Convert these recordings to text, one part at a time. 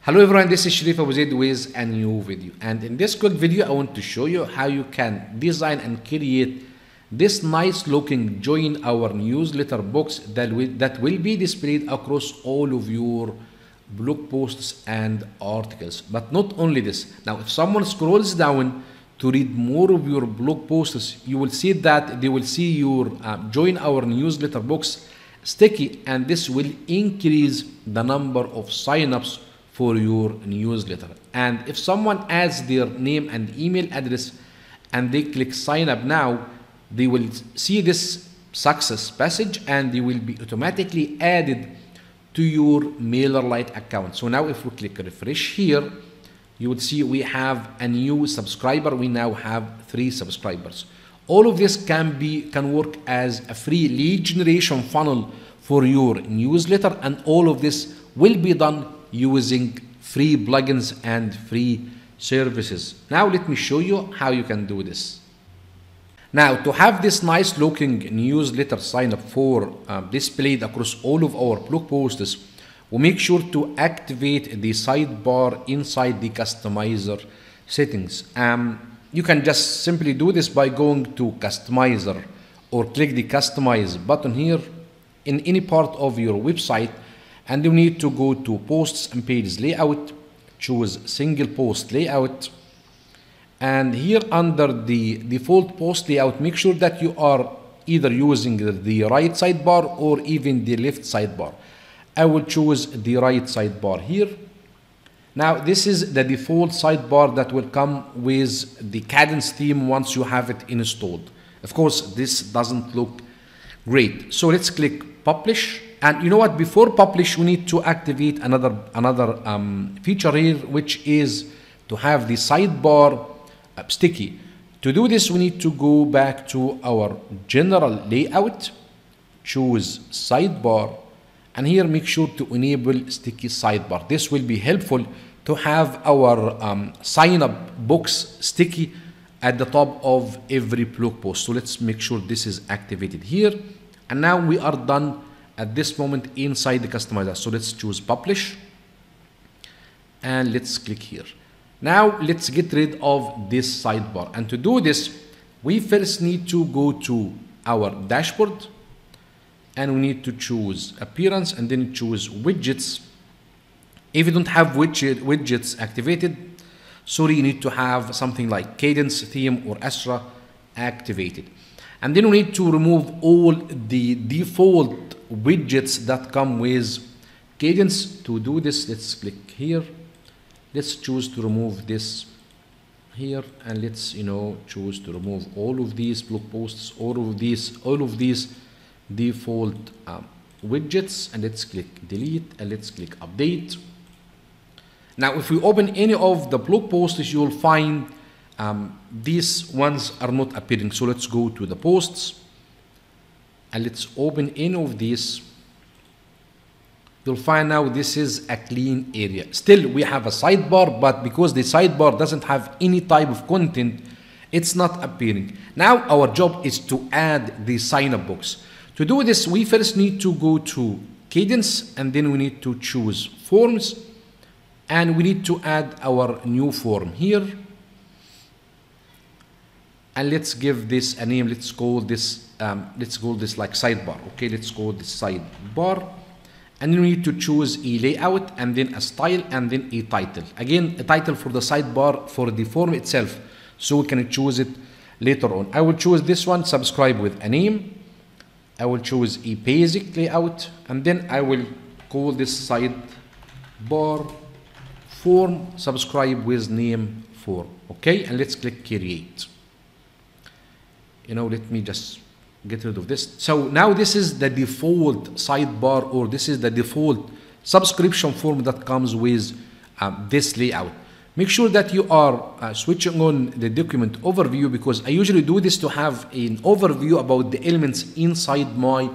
Hello everyone, this is Sharif Abu Zaid with a new video, and in this quick video I want to show you how you can design and create this nice looking join our newsletter box that will be displayed across all of your blog posts and articles. But not only this, now if someone scrolls down to read more of your blog posts, you will see that they will see your join our newsletter box sticky, and this will increase the number of signups for your newsletter. And if someone adds their name and email address and they click sign up now, they will see this success message and they will be automatically added to your MailerLite account. So now if we click refresh here, you will see we have a new subscriber. We now have 3 subscribers. All of this can work as a free lead generation funnel for your newsletter, and all of this will be done using free plugins and free services. Now let me show you how you can do this. Now, to have this nice looking newsletter sign up for displayed across all of our blog posts, we make sure to activate the sidebar inside the customizer settings. You can just simply do this by going to customizer or click the customize button here in any part of your website, and you need to go to posts and pages layout, choose single post layout, and here under the default post layout, make sure that you are either using the right sidebar or even the left sidebar. I will choose the right sidebar here. Now this is the default sidebar that will come with the Kadence theme once you have it installed. Of course, this doesn't look great, so let's click publish. And you know what, before publish we need to activate another feature here, which is to have the sidebar sticky. To do this we need to go back to our general layout, choose sidebar, and here make sure to enable sticky sidebar. This will be helpful to have our sign up box sticky at the top of every blog post. So let's make sure this is activated here, and now we are done at this moment inside the customizer. So let's choose publish and let's click here. Now let's get rid of this sidebar, and to do this we first need to go to our dashboard and we need to choose appearance and then choose widgets. If you don't have widgets activated, sorry, you need to have something like Kadence theme or Astra activated. And then we need to remove all the default widgets that come with Kadence. To do this, let's click here. Let's choose to remove this here, and let's choose to remove all of these blog posts, all of these default widgets, and let's click delete and let's click update. Now if we open any of the blog posts, you will find these ones are not appearing. So let's go to the posts and let's open any of these. You'll find now this is a clean area. Still we have a sidebar, but because the sidebar doesn't have any type of content, it's not appearing. Now our job is to add the sign up box. To do this, we first need to go to Kadence, and then we need to choose forms, and we need to add our new form here. And let's give this a name. Let's call this like sidebar. Okay, let's call this sidebar. And then we need to choose a layout and then a style and then a title. Again, a title for the sidebar for the form itself, so we can choose it later on. I will choose this one, subscribe with a name. I will choose a basic layout, and then I will call this sidebar form subscribe with name form. Okay, and let's click create. Let me just get rid of this. So now this is the default sidebar, or this is the default subscription form that comes with this layout. Make sure that you are switching on the document overview, because I usually do this to have an overview about the elements inside my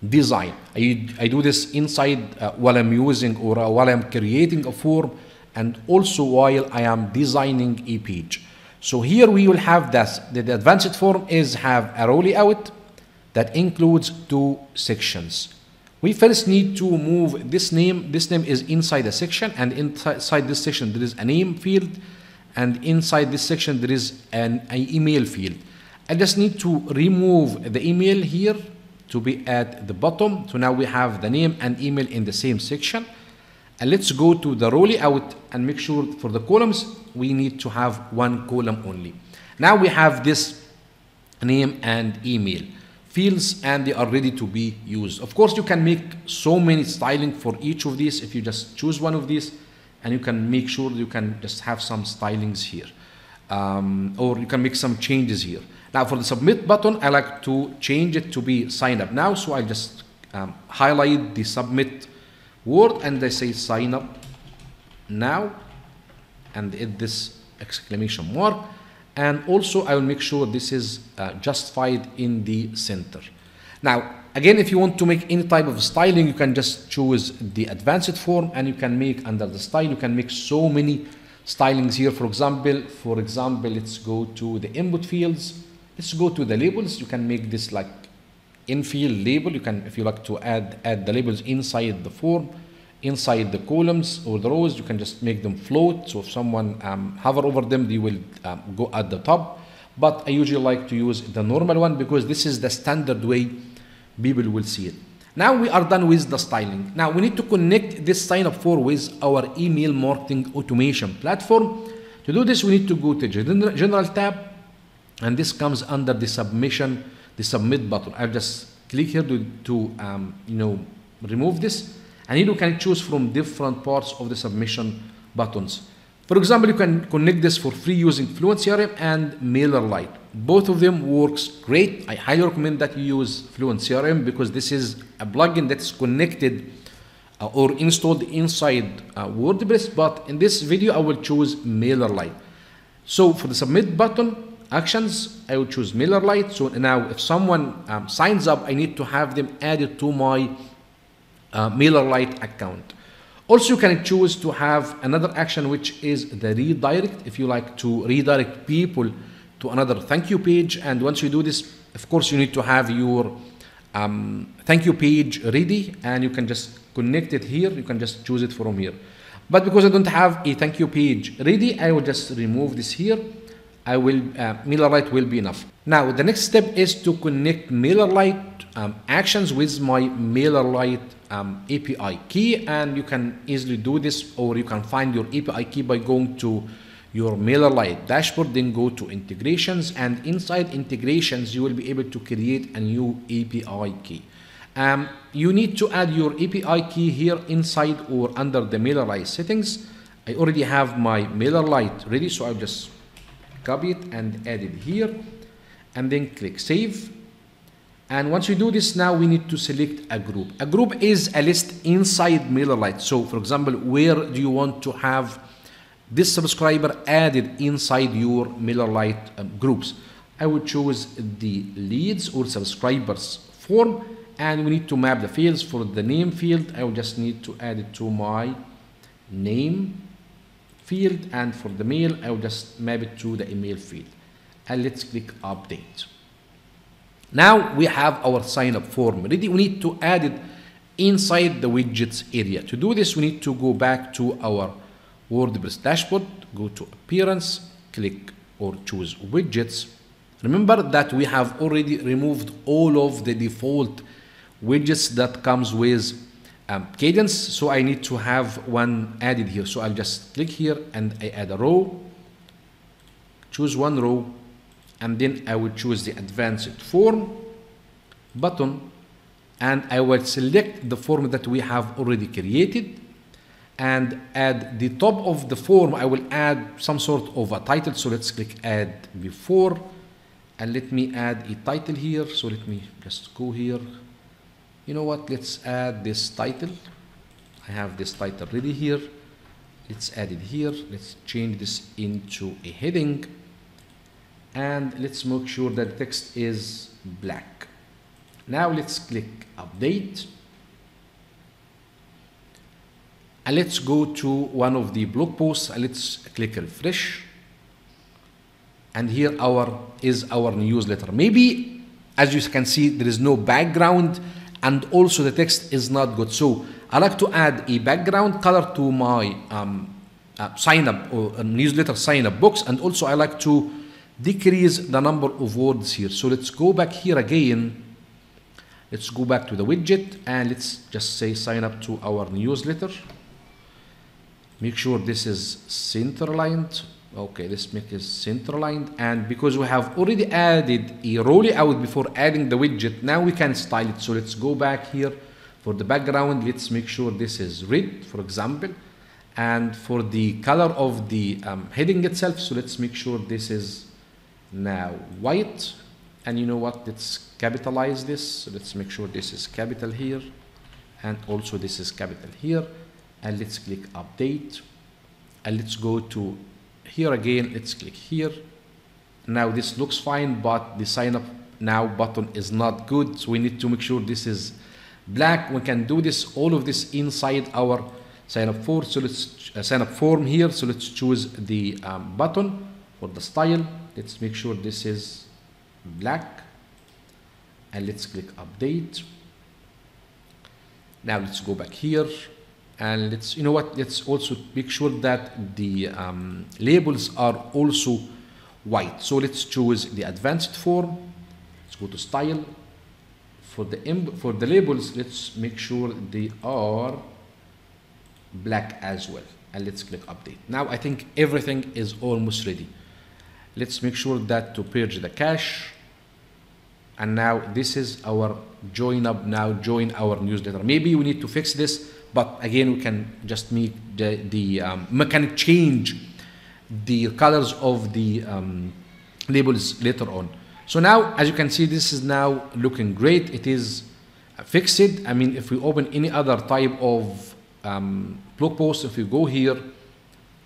design. I do this inside while I'm using or while I'm creating a form, and also while I am designing a page. So here we will have this. The advanced form is have a row layout that includes 2 sections. We first need to move this name. This name is inside a section, and inside this section there is a name field, and inside this section there is an email field. I just need to remove the email here to be at the bottom. So now we have the name and email in the same section. And let's go to the row layout and make sure for the columns we need to have one column only. Now we have this name and email fields, and they are ready to be used. Of course, you can make so many styling for each of these. If you just choose one of these, and you can make sure you can just have some stylings here, or you can make some changes here. Now for the submit button, I like to change it to be sign up now. So I just highlight the submit word and I say sign up now, and add this exclamation mark. And also I will make sure this is justified in the center. Now again, if you want to make any type of styling, you can just choose the advanced form, and you can make under the style, you can make so many stylings here. For example, let's go to the input fields. Let's go to the labels. You can make this like in-field label. You can, if you like to add the labels inside the form, inside the columns or the rows, you can just make them float. So if someone hover over them, they will go at the top. But I usually like to use the normal one because this is the standard way people will see it. Now we are done with the styling. Now we need to connect this sign up form with our email marketing automation platform. To do this, we need to go to general tab, and this comes under the submit button. I'll just click here to remove this, and here you can choose from different parts of the submission buttons. For example, you can connect this for free using Fluent CRM and MailerLite. Both of them works great. I highly recommend that you use Fluent CRM because this is a plugin that is connected or installed inside WordPress. But in this video, I will choose MailerLite. So for the submit button, actions, I will choose MailerLite. So now if someone signs up, I need to have them added to my MailerLite account. Also, you can choose to have another action, which is the redirect, if you like to redirect people to another thank you page. And once you do this, of course, you need to have your thank you page ready, and you can just connect it here. You can just choose it from here. But because I don't have a thank you page ready, I will just remove this here. MailerLite will be enough. Now the next step is to connect MailerLite actions with my MailerLite API key, and you can easily do this, or you can find your API key by going to your MailerLite dashboard, then go to integrations, and inside integrations you will be able to create a new API key. You need to add your API key here inside or under the MailerLite settings. I already have my MailerLite ready, so I'll just copy it and add it here, and then click save. And once you do this, now we need to select a group. A group is a list inside MailerLite. So for example, where do you want to have this subscriber added inside your MailerLite groups? I would choose the leads or subscribers form, and we need to map the fields. For the name field, I will just need to add it to my name field, and for the mail, I will just map it to the email field. And let's click update. Now we have our sign up form ready. We need to add it inside the widgets area. To do this, we need to go back to our WordPress dashboard, go to appearance, click or choose widgets. Remember that we have already removed all of the default widgets that comes with Kadence, so I need to have one added here. So I'll just click here and I add a row, choose one row, and then I will choose the advanced form button, and I will select the form that we have already created, and at the top of the form I will add some sort of a title. So let's click add before, and let me add a title here. So let me just go here. You know what, let's add this title. I have this title ready here. Let's add it here. Let's change this into a heading, and let's make sure that the text is black. Now let's click update, and let's go to one of the blog posts, and let's click refresh, and here is our newsletter. Maybe as you can see, there is no background, and also the text is not good. So I like to add a background color to my sign up or newsletter sign up box, and also I like to decrease the number of words here. So let's go back here again. Let's go back to the widget and let's just say sign up to our newsletter. Make sure this is center aligned. Okay, let's make it center aligned. And because we have already added a row layout before adding the widget, now we can style it. So let's go back here for the background. Let's make sure this is red, for example. And for the color of the heading itself, so let's make sure this is now white. And you know what, let's capitalize this. So let's make sure this is capital here, and also this is capital here. And let's click update, and let's go to here again. Let's click here. Now this looks fine, but the sign up now button is not good. So we need to make sure this is black. We can do this, all of this inside our sign up form. So let's sign up form here. So let's choose the button for the style. Let's make sure this is black, and let's click update. Now let's go back here, and let's, you know what, let's also make sure that the labels are also white. So let's choose the advanced form. Let's go to style. For the labels, let's make sure they are black as well, and let's click update. Now I think everything is almost ready. Let's make sure that to purge the cache. And now this is our join our newsletter. Maybe we need to fix this, but again, we can just make we can change the colors of the labels later on. So now, as you can see, this is now looking great. It is fixed. I mean, if we open any other type of blog post, if you go here,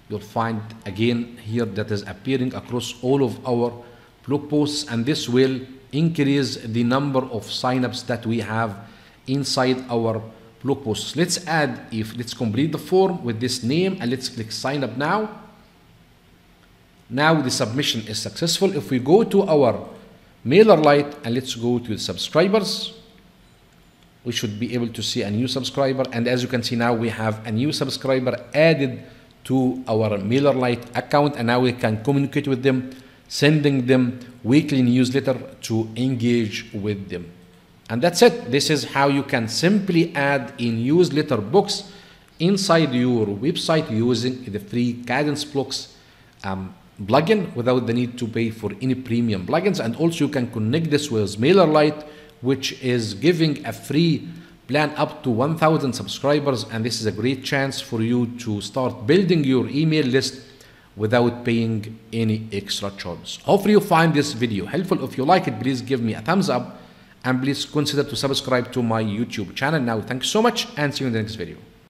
you'll find again here that is appearing across all of our blog posts, and this will increase the number of signups that we have inside our blog posts. Let's complete the form with this name, and let's click sign up now. Now the submission is successful. If we go to our MailerLite and let's go to the subscribers, we should be able to see a new subscriber. And as you can see, now we have a new subscriber added to our MailerLite account, and now we can communicate with them, sending them weekly newsletter to engage with them. And that's it. This is how you can simply add a newsletter box inside your website using the free Kadence Plugins plugin without the need to pay for any premium plugins. And also you can connect this with MailerLite, which is giving a free plan up to 1,000 subscribers, and this is a great chance for you to start building your email list without paying any extra charges. Hopefully you find this video helpful. If you like it, please give me a thumbs up, and please consider to subscribe to my YouTube channel. Now, thanks so much, and see you in the next video.